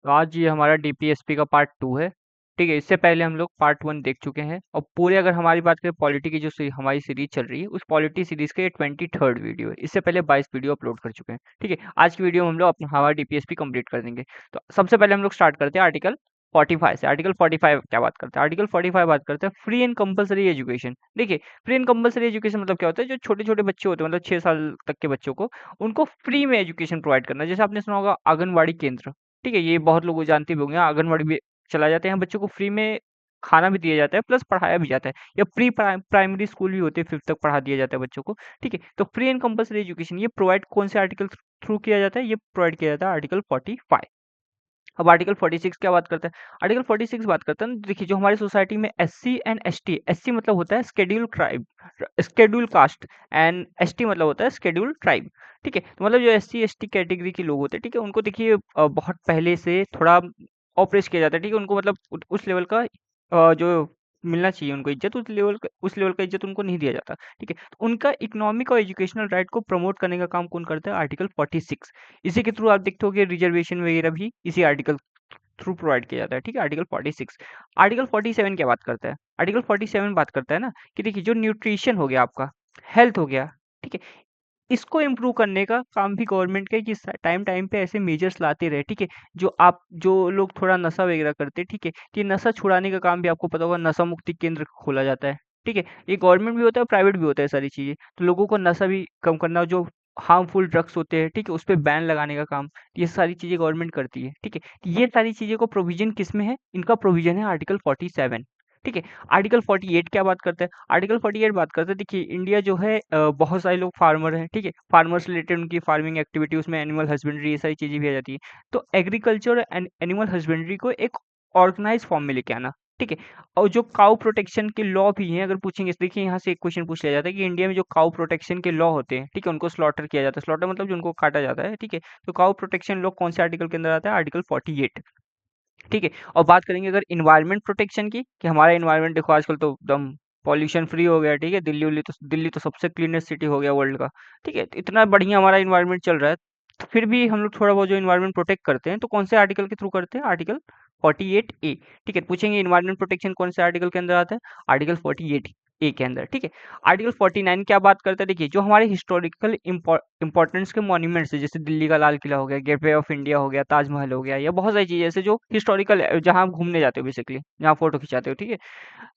तो आज ये हमारा डीपीएसपी का पार्ट 2 है। ठीक है, इससे पहले हम लोग पार्ट 1 देख चुके हैं और पूरे अगर हमारी बात करें पॉलिटी की जो हमारी सीरीज चल रही है उस पॉलिटी सीरीज का ये 23rd वीडियो है। इससे पहले 22 वीडियो अपलोड कर चुके हैं। ठीक है, आज की वीडियो में हम लोग अपना हमारा डीपीएसपी कंप्लीट कर देंगे। तो सबसे पहले हम लोग स्टार्ट करते हैं आर्टिकल 45 से। आर्टिकल 45 क्या बात करते हैं? आर्टिकल 45 बात करते हैं फ्री एंड कंपलसरी एजुकेशन। देखिए, फ्री एंड कंपलसरी एजुकेशन मतलब क्या होता है? जो छोटे छोटे बच्चे होते हैं, मतलब 6 साल तक के बच्चों को, उनको फ्री में एजुकेशन प्रोवाइड करना। जैसे आपने सुना होगा आंगनबाड़ी केंद्र। ठीक है, ये बहुत लोग जानते भी होंगे। आंगनबाड़ी में चला जाते हैं बच्चों को, फ्री में खाना भी दिया जाता है प्लस पढ़ाया भी जाता है। या प्री प्राइमरी स्कूल भी होते हैं, 5th तक पढ़ा दिया जाता है बच्चों को। ठीक है, तो फ्री एंड कंपलसरी एजुकेशन ये प्रोवाइड कौन से आर्टिकल थ्रू किया जाता है? ये प्रोवाइड किया जाता है आर्टिकल 45। अब आर्टिकल 46 क्या बात करता है? आर्टिकल 46 बात करता है ना, देखिए जो हमारी सोसाइटी में एससी एंड एसटी, एससी मतलब होता है schedule tribe, schedule caste, and ST मतलब होता है स्केड्यूल ट्राइब। ठीक है, तो मतलब जो एससी एसटी कैटेगरी के लोग होते हैं, ठीक है, उनको देखिए बहुत पहले से थोड़ा ऑपरेस किया जाता है। ठीक है, उनको मतलब उस लेवल का जो मिलना चाहिए उनको इज्जत, उस लेवल का इज्जत उनको नहीं दिया जाता। ठीक है, तो उनका इकोनॉमिक और एजुकेशनल राइट को प्रमोट करने का काम कौन करता है? आर्टिकल 46। इसी के थ्रू आप देखते हो कि रिजर्वेशन वगैरह भी इसी आर्टिकल थ्रू प्रोवाइड किया जाता है। ठीक है, आर्टिकल 46। आर्टिकल 47 क्या बात करता है? आर्टिकल 47 बात करता है ना कि देखिए जो न्यूट्रिशन हो गया आपका, हेल्थ हो गया, ठीक है, इसको इम्प्रूव करने का काम भी गवर्नमेंट का है कि टाइम टाइम पे ऐसे मेजर्स लाते रहे। ठीक है, जो लोग थोड़ा नशा वगैरह करते हैं, ठीक है, कि नशा छुड़ाने का काम भी आपको पता होगा, नशा मुक्ति केंद्र खोला जाता है। ठीक है, ये गवर्नमेंट भी होता है, प्राइवेट भी होता है, सारी चीजें। तो लोगों को नशा भी कम करना, जो हार्मफुल ड्रग्स होते हैं, ठीक है, उस पर बैन लगाने का काम, ये सारी चीजें गवर्नमेंट करती है। ठीक है, ये सारी चीजें को प्रोविजन किस में है? इनका प्रोविजन है आर्टिकल 47। ठीक है, आर्टिकल 48 क्या बात करता है? आर्टिकल 48 बात करता है, देखिए इंडिया जो है बहुत सारे लोग फार्मर हैं। ठीक है, फार्मर्स रिलेटेड उनकी फार्मिंग एक्टिविटी, उसमें एनिमल हस्बेंड्री, ये सारी चीजें भी आ जाती है। तो एग्रीकल्चर एंड एनिमल हस्बेंड्री को एक ऑर्गेनाइज फॉर्म में लेके आना। ठीक है, और जो काउ प्रोटेक्शन के लॉ भी हैं, अगर पूछेंगे, देखिए यहाँ से एक क्वेश्चन पूछ लिया जाता है कि इंडिया में जो काउ प्रोटेक्शन के लॉ होते हैं, ठीक है, उनको स्लॉटर किया जाता है। स्लॉटर मतलब जो उनको काटा जाता है। ठीक है, तो काउ प्रोटेक्शन लॉ कौन से आर्टिकल के अंदर आता है? आर्टिकल 48। ठीक है, और बात करेंगे अगर इन्वायरमेंट प्रोटेक्शन की, कि हमारा इन्वायरमेंट देखो आजकल तो एकदम पॉल्यूशन फ्री हो गया। ठीक है, दिल्ली तो सबसे क्लीनेस्ट सिटी हो गया वर्ल्ड का। ठीक है, तो इतना बढ़िया हमारा इन्वायरमेंट चल रहा है, तो फिर भी हम लोग थोड़ा बहुत जो इन्वायरमेंट प्रोटेक्ट करते हैं, तो कौन से आर्टिकल के थ्रू करते हैं? Article 48A। ठीक है, पूछेंगे इन्वायरमेंट प्रोटेक्शन कौन से आर्टिकल के अंदर आता है? आर्टिकल 48A के अंदर। ठीक है, आर्टिकल 49 क्या बात करता है? देखिए जो हमारे हिस्टोरिकल इंपॉर्टेंस के मॉन्यूमेंट्स है, जैसे दिल्ली का लाल किला हो गया, गेटवे ऑफ इंडिया हो गया, ताजमहल हो गया, या बहुत सारी चीजें ऐसे जो हिस्टोरिकल, जहाँ आप घूमने जाते हो बेसिकली, जहाँ फोटो खिंचाते हो। ठीक है,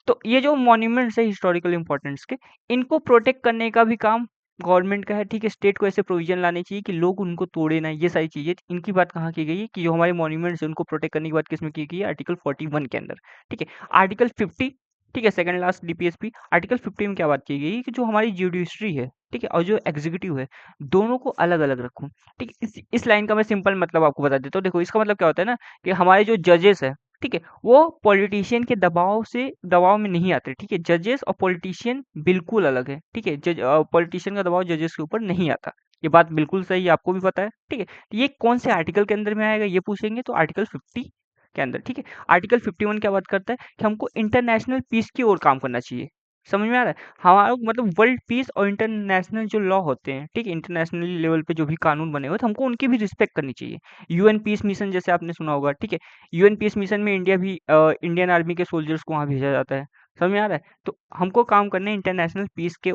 तो ये जो मॉन्यूमेंट्स है हिस्टोरिकल इंपॉर्टेंस के, इनको प्रोटेक्ट करने का भी काम गवर्नमेंट का है। ठीक है, स्टेट को ऐसे प्रोविजन लाने चाहिए कि लोग उनको तोड़े ना, ये सारी चीजें, इनकी बात कहाँ की गई है? कि जो हमारे मॉन्यूमेंट्स है उनको प्रोटेक्ट करने की बात किसमें की गई है? आर्टिकल 41 के अंदर। ठीक है, आर्टिकल 50, ठीक है, सेकंड लास्ट डीपीएसपी, आर्टिकल 50 में क्या बात की गई है? कि जो हमारी जुडिशरी है, ठीक है, और जो एग्जीक्यूटिव है, दोनों को अलग अलग रखूं। ठीक है, इस लाइन का मैं सिंपल मतलब आपको बता देता हूँ। देखो इसका मतलब क्या होता है ना, कि हमारे जो जजेस है, ठीक है, वो पॉलिटिशियन के दबाव में नहीं आते। ठीक है, जजेस और पॉलिटिशियन बिल्कुल अलग है। ठीक है, पॉलिटिशियन का दबाव जजेस के ऊपर नहीं आता। ये बात बिल्कुल सही है, आपको भी पता है। ठीक है, तो ये कौन से आर्टिकल के अंदर में आएगा ये पूछेंगे, तो आर्टिकल 50 के अंदर। ठीक है, आर्टिकल 51 क्या बात करता है? कि हमको इंटरनेशनल पीस की ओर काम करना चाहिए। समझ में आ रहा है? हमारा मतलब वर्ल्ड पीस और इंटरनेशनल जो लॉ होते हैं, ठीक है, इंटरनेशनल लेवल पे जो भी कानून बने हुए, तो हमको उनकी भी रिस्पेक्ट करनी चाहिए। यूएन पीस मिशन जैसे आपने सुना होगा। ठीक है, यूएन पीस मिशन में इंडिया भी, इंडियन आर्मी के सोल्जर्स को वहां भेजा जाता है। समझ में आ रहा है? तो हमको काम करना है इंटरनेशनल पीस के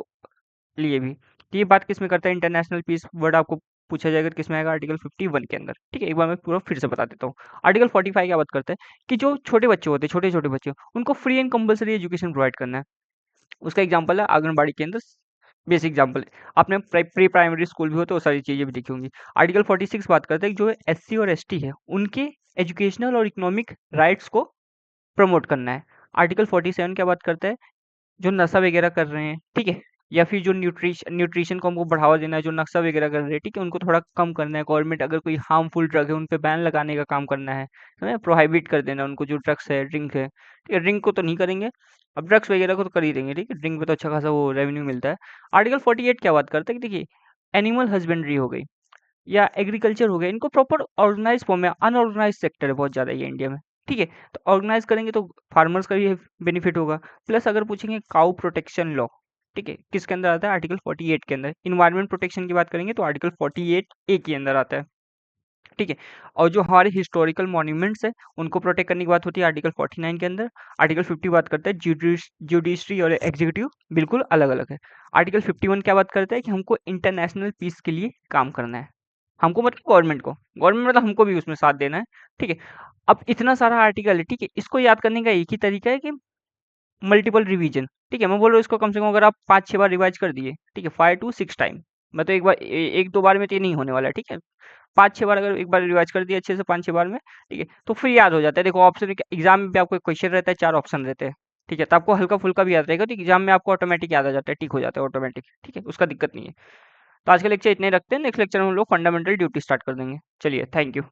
लिए भी। तो ये बात किस में करता है? इंटरनेशनल पीस वर्ड आपको पूछा जाएगा किस में आएगा? आर्टिकल 51 के अंदर। ठीक है, एक बार मैं पूरा फिर से बता देता हूँ। आर्टिकल 45 क्या बात करता है? कि जो छोटे बच्चे होते हैं, छोटे छोटे बच्चे, उनको free and compulsory education provide करना है। उसका एग्जाम्पल है आंगनबाड़ी केंद्र, बेसिक एग्जाम्पल। आपने प्री प्राइमरी स्कूल भी हो तो वो सारी चीजें भी देखी होंगी। आर्टिकल 46 बात करता है कि जो एससी और एसटी है, उनके एजुकेशनल और इकोनॉमिक राइट्स को प्रमोट करना है। आर्टिकल 47 क्या बात करता है? जो नशा वगैरह कर रहे हैं, ठीक है, या फिर जो न्यूट्रिशन को हमको बढ़ावा देना है, जो नशा वगैरह कर रहे हैं, ठीक है, उनको थोड़ा कम करना है। गवर्नमेंट अगर कोई हार्मफुल ड्रग है उन पे बैन लगाने का काम करना है प्रोहाइबिट कर देना उनको, जो ड्रग्स है, ड्रिंक है। ठीक है, ड्रिंक को तो नहीं करेंगे, अब ड्रग्स वगैरह को तो कर ही देंगे। ठीक है, ड्रिंक पे तो अच्छा खासा वो रेवेन्यू मिलता है। आर्टिकल 48 क्या बात करता है? कि देखिए एनिमल हस्बेंड्री हो गई या एग्रीकल्चर हो गया, इनको प्रॉपर ऑर्गेनाइज फॉर्म में, अनऑर्गेनाइज सेक्टर है बहुत ज़्यादा ये इंडिया में। ठीक है, तो ऑर्गेनाइज करेंगे तो फार्मर्स का भी बेनिफिट होगा। प्लस अगर पूछेंगे काउ प्रोटेक्शन लॉ, ठीक है, किसके अंदर आता है? आर्टिकल 48 के अंदर। इन्वायरमेंट प्रोटेक्शन की बात करेंगे तो आर्टिकल 48A के अंदर आता है। ठीक है। और जो हमारे हिस्टोरिकल मॉन्यूमेंट्स है उनको प्रोटेक्ट करने की बात होती है आर्टिकल 49 के अंदर। आर्टिकल 50 बात करता है जुडिशरी और एग्जीक्यूटिव बिल्कुल अलग अलग है। आर्टिकल 51 क्या बात करता है कि हमको इंटरनेशनल पीस के लिए काम करना है। हमको मतलब गवर्नमेंट मतलब हमको भी उसमें साथ देना है। ठीक है। अब इतना सारा आर्टिकल है, ठीक है, इसको याद करने का एक ही तरीका है कि मल्टीपल रिवीजन। ठीक है, मैं बोल रहा हूँ इसको कम से कम अगर आप 5-6 बार रिवाइज कर दिए, ठीक है, 5 to 6 टाइम। मैं तो एक दो बार में तो ये नहीं होने वाला है, ठीक है। 5-6 बार अगर एक बार रिवाइज कर दिया अच्छे से 5-6 बार में, ठीक है, तो फिर याद हो जाता है। देखो ऑप्शन एग्जाम में भी आपको एक क्वेश्चन रहता है, 4 ऑप्शन रहते हैं, ठीक है, तो आपको हल्का-फुल्का भी याद रहेगा, तो एग्जाम में आपको ऑटोमेटिक याद आ जाता है, टिक हो जाता है ऑटोमेटिक, ठीक है, उसका दिक्कत नहीं है। तो आज का लेक्चर इतने ही रखते हैं, नेक्स्ट लेक्चर में हम लोग फंडामेंटल ड्यूटी स्टार्ट कर देंगे। चलिए, थैंक यू।